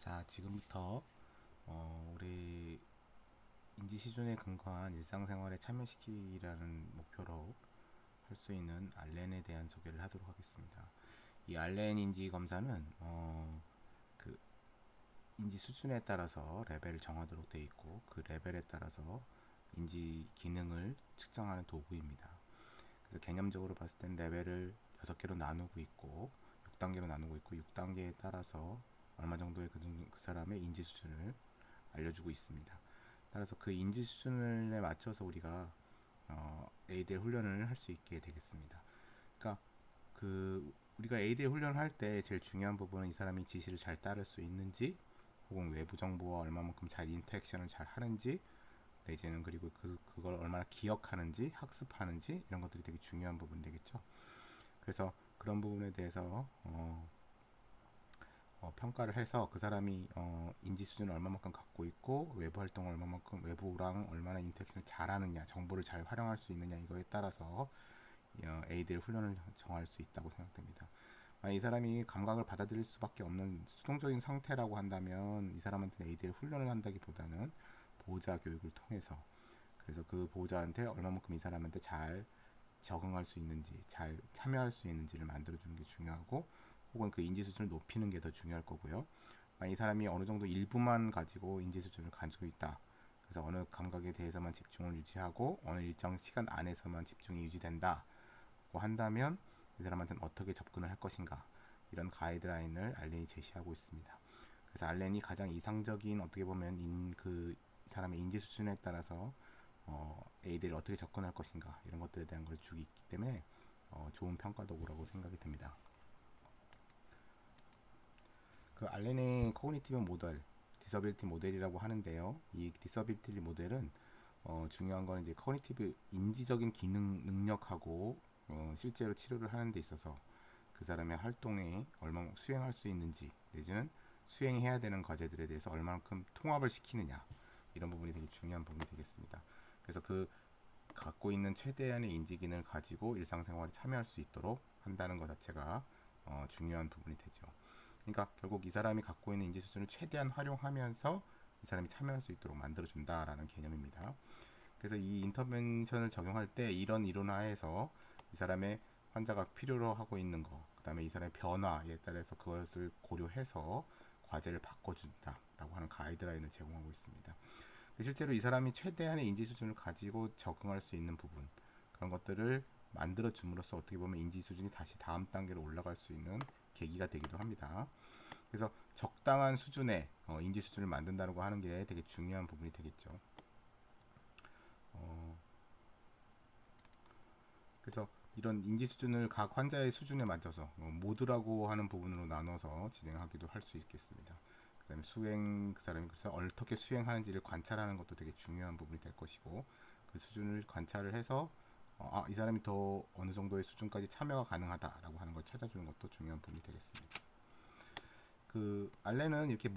자, 지금부터 우리 인지 수준에 근거한 일상생활에 참여시키라는 목표로 할 수 있는 알렌에 대한 소개를 하도록 하겠습니다. 이 알렌 인지 검사는 그 인지 수준에 따라서 레벨을 정하도록 되어 있고, 그 레벨에 따라서 인지 기능을 측정하는 도구입니다. 그래서 개념적으로 봤을 때는 레벨을 6개로 나누고 있고 6단계로 나누고 있고, 6단계에 따라서 얼마 정도의 그 사람의 인지 수준을 알려주고 있습니다. 따라서 그 인지 수준에 맞춰서 우리가 ADL 훈련을 할 수 있게 되겠습니다. 그러니까 우리가 ADL 훈련을 할 때 제일 중요한 부분은 이 사람이 지시를 잘 따를 수 있는지, 혹은 외부 정보와 얼마만큼 잘 인터랙션을 잘 하는지, 내지는 그리고 그걸 얼마나 기억하는지, 학습하는지, 이런 것들이 되게 중요한 부분 되겠죠. 그래서 그런 부분에 대해서 평가를 해서 그 사람이 인지 수준을 얼마만큼 갖고 있고, 외부 활동을 얼마만큼, 외부랑 얼마나 인터랙션을 잘하느냐, 정보를 잘 활용할 수 있느냐, 이거에 따라서 ADL 훈련을 정할 수 있다고 생각됩니다. 이 사람이 감각을 받아들일 수밖에 없는 수동적인 상태라고 한다면 이 사람한테는 ADL 훈련을 한다기보다는 보호자 교육을 통해서, 그래서 그 보호자한테 얼마만큼 이 사람한테 잘 적응할 수 있는지, 잘 참여할 수 있는지를 만들어주는 게 중요하고, 혹은 그 인지 수준을 높이는 게 더 중요할 거고요. 이 사람이 어느 정도 일부만 가지고 인지 수준을 가지고 있다, 그래서 어느 감각에 대해서만 집중을 유지하고 어느 일정 시간 안에서만 집중이 유지된다고 한다면 이 사람한테는 어떻게 접근을 할 것인가, 이런 가이드라인을 알렌이 제시하고 있습니다. 그래서 알렌이 가장 이상적인, 어떻게 보면 그 사람의 인지 수준에 따라서 AD를 어떻게 접근할 것인가, 이런 것들에 대한 걸 주기 있기 때문에 좋은 평가 도구라고 생각이 듭니다. 그 알렌의 코그니티브 모델, 디서빌리티 모델이라고 하는데요. 이 디서빌리티 모델은 중요한 건 이제 코그니티브 인지적인 기능 능력하고 실제로 치료를 하는 데 있어서 그 사람의 활동에 얼마나 수행할 수 있는지, 내지는 수행해야 되는 과제들에 대해서 얼마만큼 통합을 시키느냐, 이런 부분이 되게 중요한 부분이 되겠습니다. 그래서 그 갖고 있는 최대한의 인지 기능을 가지고 일상생활에 참여할 수 있도록 한다는 것 자체가 중요한 부분이 되죠. 그러니까 결국 이 사람이 갖고 있는 인지 수준을 최대한 활용하면서 이 사람이 참여할 수 있도록 만들어준다라는 개념입니다. 그래서 이 인터벤션을 적용할 때 이런 이론화에서 이 사람의 환자가 필요로 하고 있는 거, 그 다음에 이 사람의 변화에 따라서 그것을 고려해서 과제를 바꿔준다라고 하는 가이드라인을 제공하고 있습니다. 실제로 이 사람이 최대한의 인지 수준을 가지고 적응할 수 있는 부분, 그런 것들을 만들어 줌으로써 어떻게 보면 인지 수준이 다시 다음 단계로 올라갈 수 있는 계기가 되기도 합니다. 그래서 적당한 수준의 인지 수준을 만든다고 하는 게 되게 중요한 부분이 되겠죠. 그래서 이런 인지 수준을 각 환자의 수준에 맞춰서 모드라고 하는 부분으로 나눠서 진행하기도 할 수 있겠습니다. 그 다음에 수행, 그 사람이 그래서 어떻게 수행하는지를 관찰하는 것도 되게 중요한 부분이 될 것이고, 그 수준을 관찰을 해서 이 사람이 더 어느 정도의 수준까지 참여가 가능하다라고 하는 걸 찾아주는 것도 중요한 부분이 되겠습니다. 그 알렌은 이렇게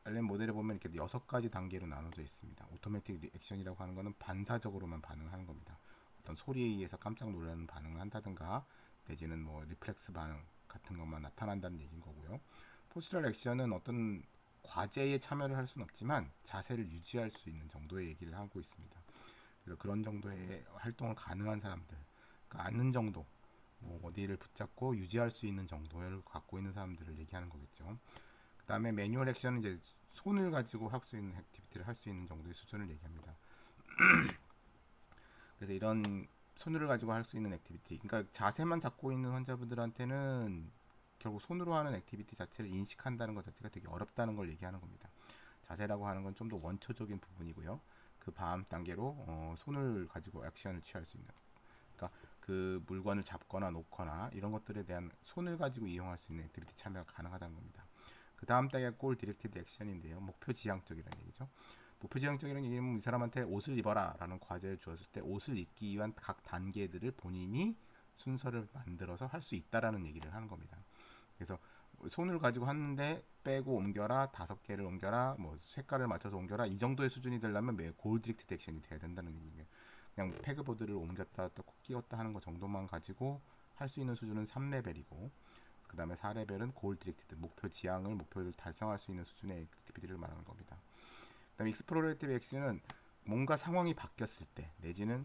알렌 모델에 보면 이렇게 6가지 단계로 나눠져 있습니다. 오토매틱 리액션이라고 하는 것은 반사적으로만 반응을 하는 겁니다. 어떤 소리에 의해서 깜짝 놀라는 반응을 한다든가, 내지는 뭐 리플렉스 반응 같은 것만 나타난다는 얘기인 거고요. 포스처럴 액션은 어떤 과제에 참여를 할 수는 없지만 자세를 유지할 수 있는 정도의 얘기를 하고 있습니다. 그래서 그런 정도의 활동을 가능한 사람들, 그러니까 앉는 정도, 뭐 어디를 붙잡고 유지할 수 있는 정도를 갖고 있는 사람들을 얘기하는 거겠죠. 그 다음에 매뉴얼 액션은 이제 손을 가지고 할 수 있는 액티비티를 할 수 있는 정도의 수준을 얘기합니다. 그래서 이런 손을 가지고 할 수 있는 액티비티, 그러니까 자세만 잡고 있는 환자분들한테는 결국 손으로 하는 액티비티 자체를 인식한다는 것 자체가 되게 어렵다는 걸 얘기하는 겁니다. 자세라고 하는 건 좀 더 원초적인 부분이고요. 그 다음 단계로 손을 가지고 액션을 취할 수 있는, 그러니까 그 물건을 잡거나 놓거나 이런 것들에 대한 손을 가지고 이용할 수 있는 액티비티 참여가 가능하다는 겁니다. 그 다음 단계가 골 디렉티드 액션인데요. 목표 지향적이라는 얘기죠. 목표 지향적이라는 얘기는 이 사람한테 옷을 입어라 라는 과제를 주었을 때 옷을 입기 위한 각 단계들을 본인이 순서를 만들어서 할 수 있다라는 얘기를 하는 겁니다. 그래서 손을 가지고 하는데 빼고 옮겨라, 5개를 옮겨라, 뭐 색깔을 맞춰서 옮겨라, 이 정도의 수준이 되려면 매 골 디렉티드 액션이 돼야 된다는 얘기예요. 그냥 패그보드를 옮겼다 또 끼웠다 하는 거 정도만 가지고 할 수 있는 수준은 3레벨이고, 그 다음에 4레벨은 골 디렉티드, 목표를 달성할 수 있는 수준의 액티비티를 말하는 겁니다. 그 다음에 익스플로레이티브 액션은 뭔가 상황이 바뀌었을 때, 내지는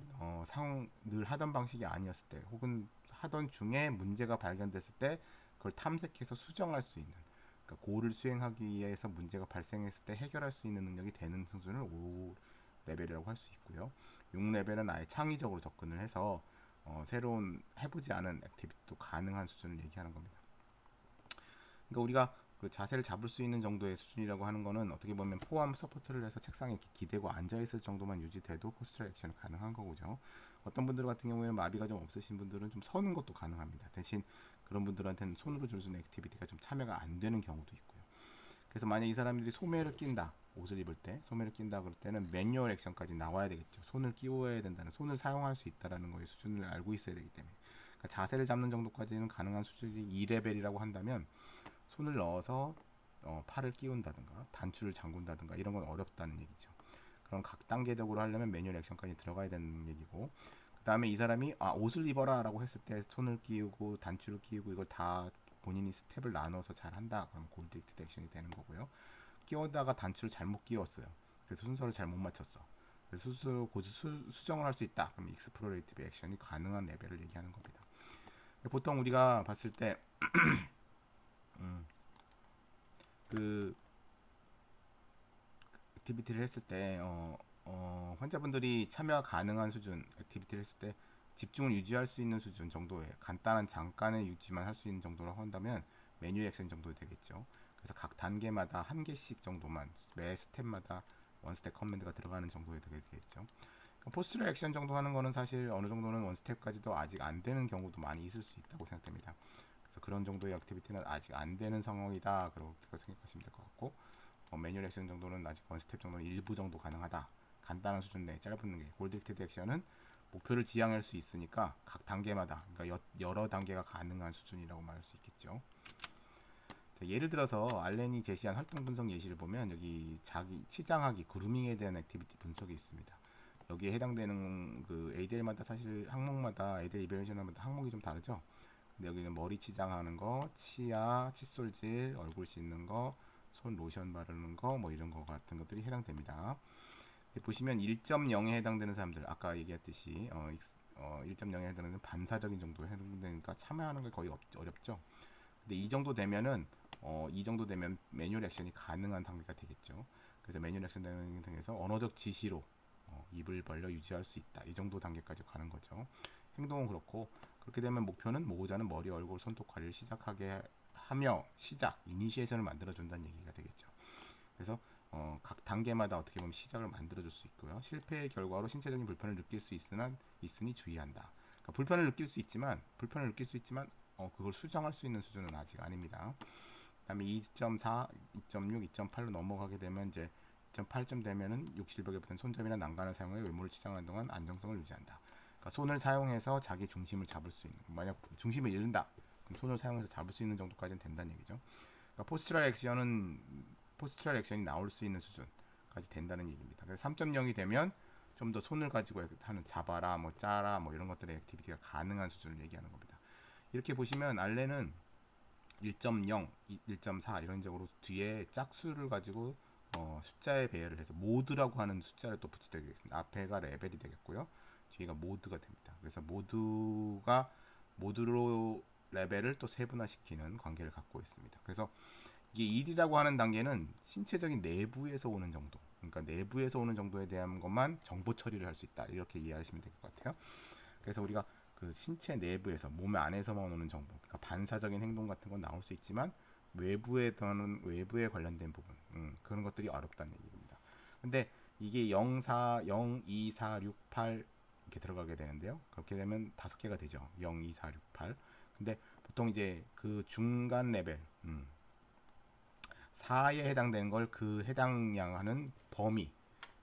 늘 하던 방식이 아니었을 때, 혹은 하던 중에 문제가 발견됐을 때 그걸 탐색해서 수정할 수 있는, 그러니까 고를 수행하기 위해서 문제가 발생했을 때 해결할 수 있는 능력이 되는 수준을 5레벨이라고 할 수 있고요. 6레벨은 아예 창의적으로 접근을 해서 새로운 해보지 않은 액티비티도 가능한 수준을 얘기하는 겁니다. 그러니까 우리가 그 자세를 잡을 수 있는 정도의 수준이라고 하는 거는 어떻게 보면 포함 서포트를 해서 책상에 이렇게 기대고 앉아 있을 정도만 유지돼도 포스처럴 액션이 가능한 거죠. 어떤 분들 같은 경우에는 마비가 좀 없으신 분들은 좀 서는 것도 가능합니다. 대신 그런 분들한테는 손으로 줄 수 있는 액티비티가 좀 참여가 안 되는 경우도 있고요. 그래서 만약 이 사람들이 소매를 낀다, 옷을 입을 때 소매를 낀다 그럴 때는 매뉴얼 액션까지 나와야 되겠죠. 손을 끼워야 된다는, 손을 사용할 수 있다라는 거의 수준을 알고 있어야 되기 때문에, 그러니까 자세를 잡는 정도까지는 가능한 수준이 2레벨이라고 한다면 손을 넣어서 팔을 끼운다든가 단추를 잠근다든가 이런 건 어렵다는 얘기죠. 그럼 각 단계적으로 하려면 매뉴얼 액션까지 들어가야 되는 얘기고, 그 다음에 이 사람이 옷을 입어라 라고 했을 때 손을 끼우고 단추를 끼우고 이걸 다 본인이 스텝을 나눠서 잘 한다, 그럼 골디렉티드 액션이 되는 거고요. 끼워다가 단추를 잘못 끼웠어요. 그래서 순서를 잘못 맞췄어. 그래서 수정을 할 수 있다, 그럼 익스플로레이티브 액션이 가능한 레벨을 얘기하는 겁니다. 보통 우리가 봤을 때 그 액티비티를 했을 때 환자분들이 참여 가능한 수준 액티비티를 했을 때 집중을 유지할 수 있는 수준 정도의 간단한 잠깐의 유지만 할 수 있는 정도라고 한다면 메뉴 액션 정도 되겠죠. 그래서 각 단계마다 한 개씩 정도만, 매 스텝마다 원 스텝 커맨드가 들어가는 정도에 되겠죠. 포스트럴 액션 정도 하는 거는 사실 어느 정도는 원 스텝까지도 아직 안 되는 경우도 많이 있을 수 있다고 생각됩니다. 그래서 그런 정도의 액티비티는 아직 안 되는 상황이다, 그렇게 생각하시면 될 것 같고, 매뉴얼 액션 정도는 아직 원 스텝 정도는 일부 정도 가능하다. 간단한 수준 내에 짧은 게, 골디렉티드 액션은 목표를 지향할 수 있으니까 각 단계마다, 그러니까 여러 단계가 가능한 수준이라고 말할 수 있겠죠. 자, 예를 들어서 알렌이 제시한 활동 분석 예시를 보면 여기 자기 치장하기, 그루밍에 대한 액티비티 분석이 있습니다. 여기에 해당되는 그 ADL마다 사실 항목마다 ADL 이벨레이션마다 항목이 좀 다르죠. 근데 여기는 머리 치장하는 거, 치아, 칫솔질, 얼굴 씻는 거, 손 로션 바르는 거, 뭐 이런 거 같은 것들이 해당됩니다. 보시면 1.0에 해당되는 사람들, 아까 얘기했듯이 1.0에 해당되는 반사적인 정도에 해당되니까 참여하는 게 거의 어렵죠. 근데 이 정도 되면 매뉴얼 액션이 가능한 단계가 되겠죠. 그래서 매뉴얼 액션 등에서 언어적 지시로 입을 벌려 유지할 수 있다, 이 정도 단계까지 가는 거죠. 행동은 그렇고, 그렇게 되면 목표는 모으자는 머리, 얼굴, 손톱 관리를 시작하게 하며 이니시에이션을 만들어준다는 얘기가 되겠죠. 그래서 각 단계마다 어떻게 보면 시작을 만들어줄 수 있고요. 실패의 결과로 신체적인 불편을 느낄 수 있으니 주의한다. 그러니까 불편을 느낄 수 있지만 그걸 수정할 수 있는 수준은 아직 아닙니다. 그다음에 2.4, 2.6, 2.8로 넘어가게 되면 이제 2.8점 되면은 욕실벽에 붙은 손잡이나 난간을 사용해 외모를 치장하는 동안 안정성을 유지한다. 그러니까 손을 사용해서 자기 중심을 잡을 수 있는, 만약 중심을 잃는다, 그럼 손을 사용해서 잡을 수 있는 정도까지는 된다는 얘기죠. 그러니까 포스처럴 액션이 나올 수 있는 수준까지 된다는 얘기입니다. 그래서 3.0이 되면 좀 더 손을 가지고 하는 잡아라, 뭐 짜라, 뭐 이런 것들의 액티비티가 가능한 수준을 얘기하는 겁니다. 이렇게 보시면 알렌은 1.0, 1.4 이런 식으로 뒤에 짝수를 가지고 숫자에 배열을 해서 모드라고 하는 숫자를 또 붙이게 되겠습니다. 앞에가 레벨이 되겠고요, 뒤가 모드가 됩니다. 그래서 모드로 레벨을 또 세분화시키는 관계를 갖고 있습니다. 그래서 이게 1이라고 하는 단계는 신체적인 내부에서 오는 정도, 그러니까 내부에서 오는 정도에 대한 것만 정보 처리를 할 수 있다, 이렇게 이해하시면 될 것 같아요. 그래서 우리가 그 신체 내부에서, 몸 안에서만 오는 정보, 그러니까 반사적인 행동 같은 건 나올 수 있지만 외부에 관련된 부분, 그런 것들이 어렵다는 얘기입니다. 근데 이게 0, 4, 0, 2, 4, 6, 8 이렇게 들어가게 되는데요. 그렇게 되면 5개가 되죠. 0, 2, 4, 6, 8. 근데 보통 이제 그 중간 레벨, 4에 해당되는 걸 그 해당하는 범위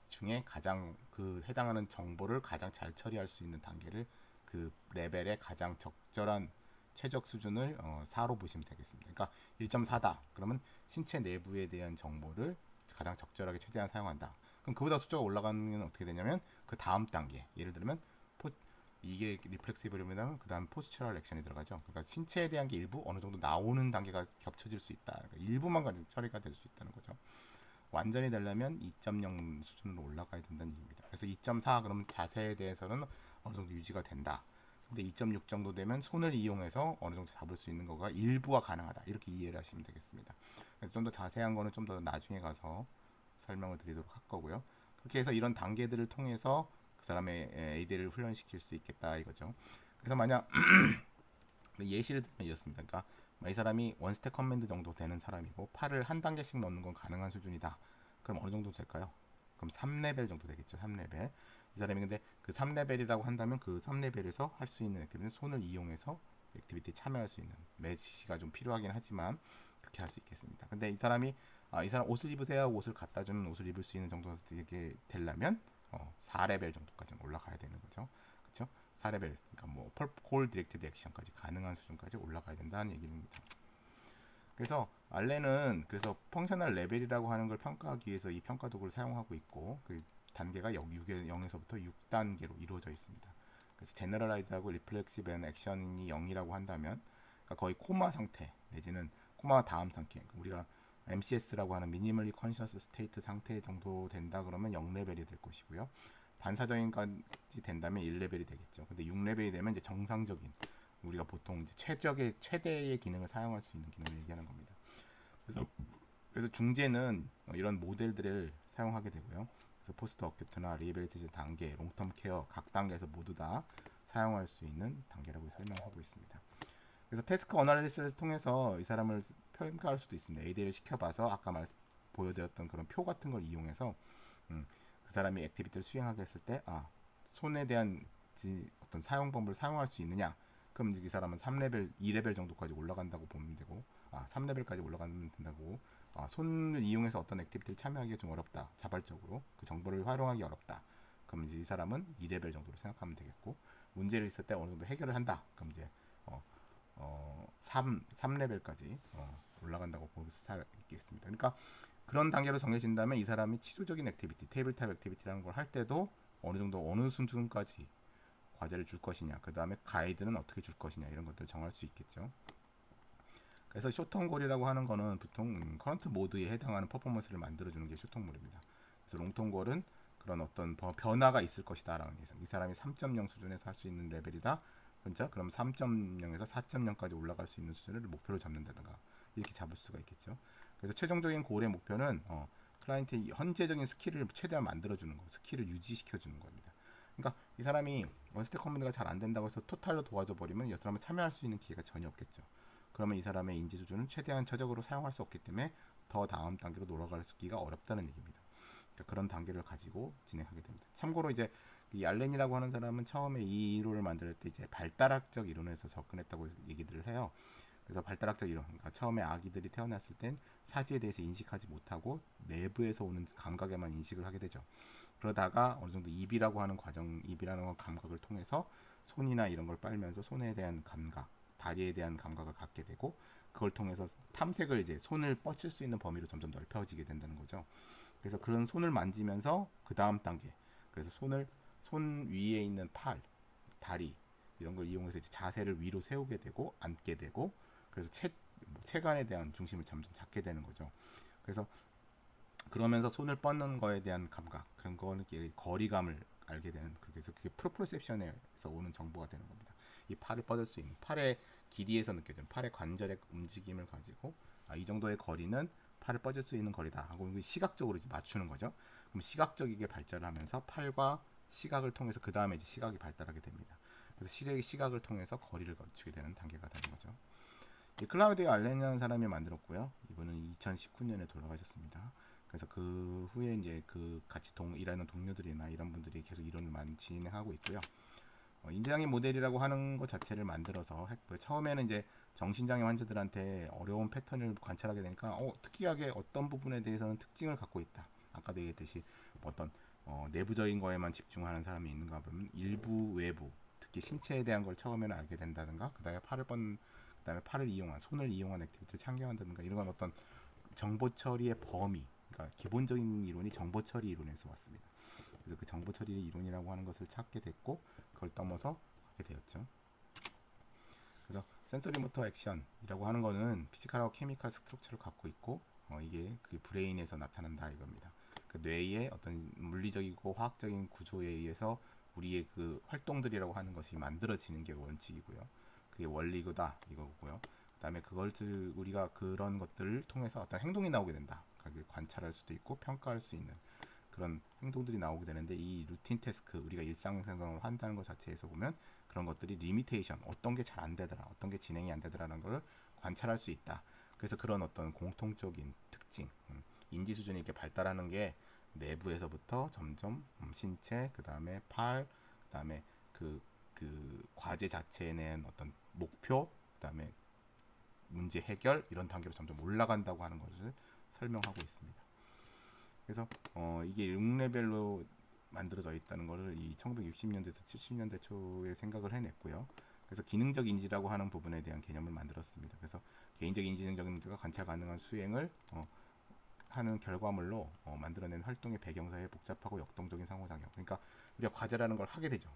중에 가장 그 해당하는 정보를 가장 잘 처리할 수 있는 단계를, 그 레벨의 가장 적절한 최적 수준을 4로 보시면 되겠습니다. 그러니까 1.4다. 그러면 신체 내부에 대한 정보를 가장 적절하게 최대한 사용한다. 그럼 그보다 숫자가 올라가는 건 어떻게 되냐면 그 다음 단계, 예를 들면 이게 리플렉시브이면 그다음 포스처럴 액션이 들어가죠. 그러니까 신체에 대한 게 일부 어느 정도 나오는 단계가 겹쳐질 수 있다. 그러니까 일부만 처리가 될 수 있다는 거죠. 완전히 되려면 2.0 수준으로 올라가야 된다는 얘기입니다. 그래서 2.4 그러면 자세에 대해서는 어느 정도 유지가 된다. 근데 2.6 정도 되면 손을 이용해서 어느 정도 잡을 수 있는 거가 일부가 가능하다. 이렇게 이해를 하시면 되겠습니다. 좀 더 자세한 거는 좀 더 나중에 가서 설명을 드리도록 할 거고요. 그렇게 해서 이런 단계들을 통해서 그 사람의 AD를 훈련시킬 수 있겠다 이거죠. 그래서 만약 예시를 들면 이렇습니다. 그러니까 이 사람이 원스텝 커맨드 정도 되는 사람이고 팔을 한 단계씩 넣는 건 가능한 수준이다. 그럼 어느 정도 될까요? 그럼 3레벨 정도 되겠죠. 3레벨. 이 사람이 근데 그 3레벨이라고 한다면 그 3레벨에서 할 수 있는 액티비티는 손을 이용해서 액티비티에 참여할 수 있는 매치가 좀 필요하긴 하지만 그렇게 할 수 있겠습니다. 근데 이 사람 옷을 입으세요. 옷을 갖다 주는 옷을 입을 수 있는 정도가 되게 되려면 4레벨 정도까지 올라가야 되는 거죠. 그렇죠? 4레벨, 그러니까 뭐 콜 디렉티드 액션까지 가능한 수준까지 올라가야 된다는 얘기입니다. 그래서 알렌은 그래서 펑셔널 레벨이라고 하는 걸 평가하기 위해서 이 평가 도구를 사용하고 있고 그 단계가 0에서부터 6단계로 이루어져 있습니다. 그래서 제너럴라이즈하고 리플렉시브 앤 액션이 0이라고 한다면 그러니까 거의 코마 상태 내지는 코마 다음 상태 우리가 MCS라고 하는 미니멀리 컨셔스 스테이트 상태 정도 된다 그러면 0레벨이 될 것이고요. 반사적인까지 된다면 1레벨이 되겠죠. 근데 6레벨이 되면 이제 정상적인 우리가 보통 이제 최대의 기능을 사용할 수 있는 기능을 얘기하는 겁니다. 그래서 중재는 이런 모델들을 사용하게 되고요. 그래서 포스트 어큐트나 리해빌리테이션 단계, 롱텀 케어 각 단계에서 모두 다 사용할 수 있는 단계라고 설명하고 있습니다. 그래서 태스크 어널리시스를 통해서 이 사람을 평가할 수도 있습니다. AD를 시켜봐서 아까 보여드렸던 그런 표 같은 걸 이용해서 그 사람이 액티비티를 수행하게 했을 때 손에 대한 어떤 사용 방법을 사용할 수 있느냐 그럼 이 사람은 3레벨, 2레벨 정도까지 올라간다고 보면 되고 3레벨까지 올라가면 된다고 손을 이용해서 어떤 액티비티를 참여하기가 좀 어렵다. 자발적으로 그 정보를 활용하기 어렵다. 그럼 이제 이 사람은 2레벨 정도로 생각하면 되겠고 문제를 있을 때 어느 정도 해결을 한다. 그럼 이제 3레벨까지 올라간다고 볼 수 있겠습니다. 그러니까 그런 단계로 정해진다면 이 사람이 치료적인 액티비티, 테이블탑 액티비티라는 걸 할 때도 어느 정도 어느 수준까지 과제를 줄 것이냐, 그 다음에 가이드는 어떻게 줄 것이냐 이런 것들을 정할 수 있겠죠. 그래서 쇼텀골이라고 하는 거는 보통 커런트 모드에 해당하는 퍼포먼스를 만들어주는 게 쇼텀골입니다. 그래서 롱텀골은 그런 어떤 변화가 있을 것이다라는 예상. 이 사람이 3.0 수준에서 할 수 있는 레벨이다. 그렇죠? 그럼 3.0에서 4.0까지 올라갈 수 있는 수준을 목표로 잡는다든가 이렇게 잡을 수가 있겠죠. 그래서 최종적인 골의 목표는 클라이언트의 현재적인 스킬을 최대한 만들어주는 거, 스킬을 유지시켜주는 겁니다. 그러니까 이 사람이 원스텝 커맨드가 잘 안 된다고 해서 토탈로 도와줘 버리면 이 사람은 참여할 수 있는 기회가 전혀 없겠죠. 그러면 이 사람의 인지 수준은 최대한 최적으로 사용할 수 없기 때문에 더 다음 단계로 돌아가기가 어렵다는 얘기입니다. 그러니까 그런 단계를 가지고 진행하게 됩니다. 참고로 이제 이 알렌이라고 하는 사람은 처음에 이 이론을 만들 때 이제 발달학적 이론에서 접근했다고 얘기들을 해요. 그래서 발달학적 이론, 그러니까 처음에 아기들이 태어났을 땐 사지에 대해서 인식하지 못하고 내부에서 오는 감각에만 인식을 하게 되죠. 그러다가 어느 정도 입이라고 하는 과정, 입이라는 감각을 통해서 손이나 이런 걸 빨면서 손에 대한 감각, 다리에 대한 감각을 갖게 되고 그걸 통해서 탐색을 이제 손을 뻗칠 수 있는 범위로 점점 넓혀지게 된다는 거죠. 그래서 그런 손을 만지면서 그 다음 단계, 그래서 손 위에 있는 팔, 다리 이런 걸 이용해서 이제 자세를 위로 세우게 되고 앉게 되고 그래서 체간에 대한 중심을 점점 잡게 되는 거죠. 그래서 그러면서 손을 뻗는 거에 대한 감각 그런 거는 거리감을 알게 되는 그래서 그게 프로프로셉션에서 오는 정보가 되는 겁니다. 이 팔을 뻗을 수 있는 팔의 길이에서 느껴지는 팔의 관절의 움직임을 가지고 이 정도의 거리는 팔을 뻗을 수 있는 거리다 하고 시각적으로 이제 맞추는 거죠. 그럼 시각적이게 발달을 하면서 팔과 시각을 통해서 그 다음에 이제 시각이 발달하게 됩니다. 그래서 시각을 통해서 거리를 거치게 되는 단계가 되는 거죠. 클라우디오 알렌이라는 사람이 만들었고요. 이분은 2019년에 돌아가셨습니다. 그래서 그 후에 이제 그 같이 일하는 동료들이나 이런 분들이 계속 이론을 많이 진행하고 있고요. 인지장애 모델이라고 하는 것 자체를 만들어서 했고요. 처음에는 이제 정신장애 환자들한테 어려운 패턴을 관찰하게 되니까 특이하게 어떤 부분에 대해서는 특징을 갖고 있다. 아까도 얘기했듯이 어떤 내부적인 거에만 집중하는 사람이 있는가 보면 일부 외부 특히 신체에 대한 걸 처음에는 알게 된다든가 그다음에 그다음에 팔을 이용한 손을 이용한 액티비티를 참여한다든가 이런 건 어떤 정보 처리의 범위 그러니까 기본적인 이론이 정보 처리 이론에서 왔습니다. 그래서 그 정보 처리 이론이라고 하는 것을 찾게 됐고 그걸 넘어서 하게 되었죠. 그래서 센서리 모터 액션이라고 하는 거는 피지컬하고 케미컬 스트럭처를 갖고 있고 이게 그 브레인에서 나타난다 이겁니다. 그 뇌의 어떤 물리적이고 화학적인 구조에 의해서 우리의 그 활동들이라고 하는 것이 만들어지는 게 원칙이고요. 그게 원리고다 이거고요. 그다음에 그것을 우리가 그런 것들을 통해서 어떤 행동이 나오게 된다. 관찰할 수도 있고 평가할 수 있는 그런 행동들이 나오게 되는데 이 루틴 태스크 우리가 일상생활을 한다는 것 자체에서 보면 그런 것들이 리미테이션 어떤 게 잘 안 되더라 어떤 게 진행이 안 되더라는 걸 관찰할 수 있다. 그래서 그런 어떤 공통적인 특징 인지 수준이 이렇게 발달하는 게 내부에서부터 점점 신체 그 다음에 팔 그 다음에 그 과제 자체에 대한 어떤 목표 그 다음에 문제 해결 이런 단계로 점점 올라간다고 하는 것을 설명하고 있습니다. 그래서 이게 6레벨로 만들어져 있다는 것을 이 1960년대에서 70년대 초에 생각을 해냈고요. 그래서 기능적 인지라고 하는 부분에 대한 개념을 만들었습니다. 그래서 개인적 인지 능력과 관찰 가능한 수행을 하는 결과물로 만들어낸 활동의 배경사의 복잡하고 역동적인 상호작용. 그러니까 우리가 과제라는 걸 하게 되죠.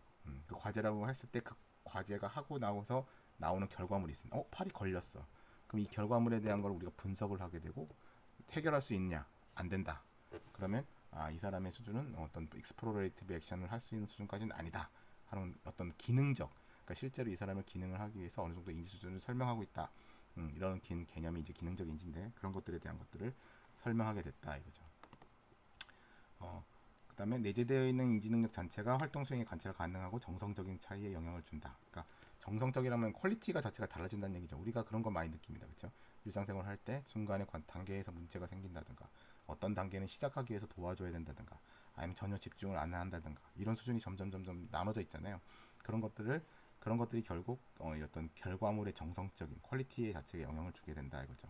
그 과제라고 했을 때 그 과제가 하고 나서 나오는 결과물이 있습니다. 팔이 걸렸어. 그럼 이 결과물에 대한 걸 우리가 분석을 하게 되고 해결할 수 있냐? 안 된다. 그러면 이 사람의 수준은 어떤 익스플로레이티브 액션을 할 수 있는 수준까지는 아니다 하는 어떤 기능적 그러니까 실제로 이 사람의 기능을 하기 위해서 어느 정도 인지 수준을 설명하고 있다 이런 긴 개념이 이제 기능적 인지인데 그런 것들에 대한 것들을 설명하게 됐다 이거죠. 그 다음에 내재되어 있는 인지 능력 자체가 활동 수행에 관찰 가능하고 정성적인 차이에 영향을 준다. 그러니까 정성적이라면 퀄리티가 자체가 달라진다는 얘기죠. 우리가 그런 걸 많이 느낍니다. 그렇죠? 일상생활 할 때 중간에 단계에서 문제가 생긴다든가 어떤 단계는 시작하기 위해서 도와줘야 된다든가 아니면 전혀 집중을 안 한다든가 이런 수준이 점점 나눠져 있잖아요. 그런 것들이 결국 어떤 결과물의 정성적인 퀄리티 자체에 영향을 주게 된다 이거죠.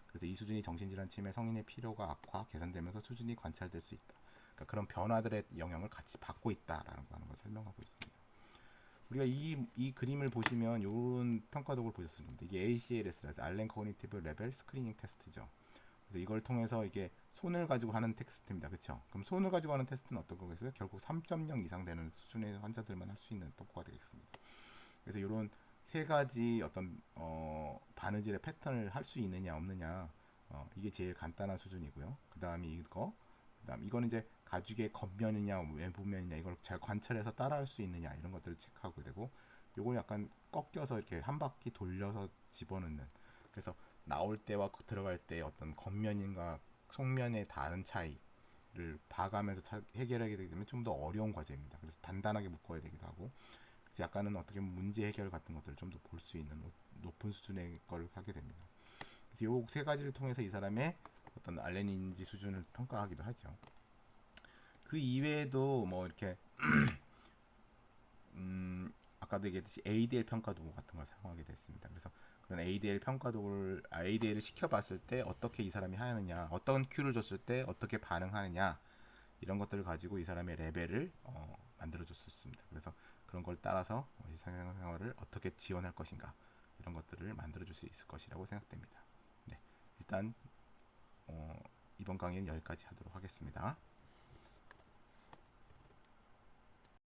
그래서 이 수준이 정신질환 치매 성인의 피로가 악화 개선되면서 수준이 관찰될 수 있다. 그러니까 그런 변화들의 영향을 같이 받고 있다라는 걸 설명하고 있습니다. 우리가 이 그림을 보시면 이런 평가 도구를 보셨을 겁니다. 이게 ACLS라서 알렌 코그니티브 레벨 스크리닝 테스트죠. 그래서 이걸 통해서 이게 손을 가지고 하는 테스트입니다. 그렇죠? 그럼 손을 가지고 하는 테스트는 어떤 거겠어요? 결국 3.0 이상 되는 수준의 환자들만 할 수 있는 도구가 되겠습니다. 그래서 이런 세 가지 어떤 바느질의 패턴을 할 수 있느냐 없느냐 이게 제일 간단한 수준이고요. 그 다음에 그다음 이거는 이제 가죽의 겉면이냐 외부면이냐 이걸 잘 관찰해서 따라할 수 있느냐 이런 것들을 체크하게 되고 요거 약간 꺾여서 이렇게 한 바퀴 돌려서 집어넣는 그래서 나올 때와 들어갈 때 어떤 겉면인가 속면의 다른 차이를 봐가면서 해결하게 되게 되면 좀 더 어려운 과제입니다. 그래서 단단하게 묶어야 되기도 하고 그래서 약간은 어떻게 보면 문제 해결 같은 것들을 좀 더 볼 수 있는 높은 수준의 걸 하게 됩니다. 그래서 요 세 가지를 통해서 이 사람의 어떤 알렌인지 수준을 평가하기도 하죠. 그 이외에도 뭐 이렇게 아까도 얘기했듯이 ADL 평가 도구 같은 걸 사용하게 됐습니다. 그래서 그런 ADL을 시켜봤을 때 어떻게 이 사람이 하느냐, 어떤 큐를 줬을 때 어떻게 반응하느냐 이런 것들을 가지고 이 사람의 레벨을 만들어줬었습니다. 그래서 그런 걸 따라서 일상생활을 어떻게 지원할 것인가 이런 것들을 만들어줄 수 있을 것이라고 생각됩니다. 네, 일단 이번 강의는 여기까지 하도록 하겠습니다.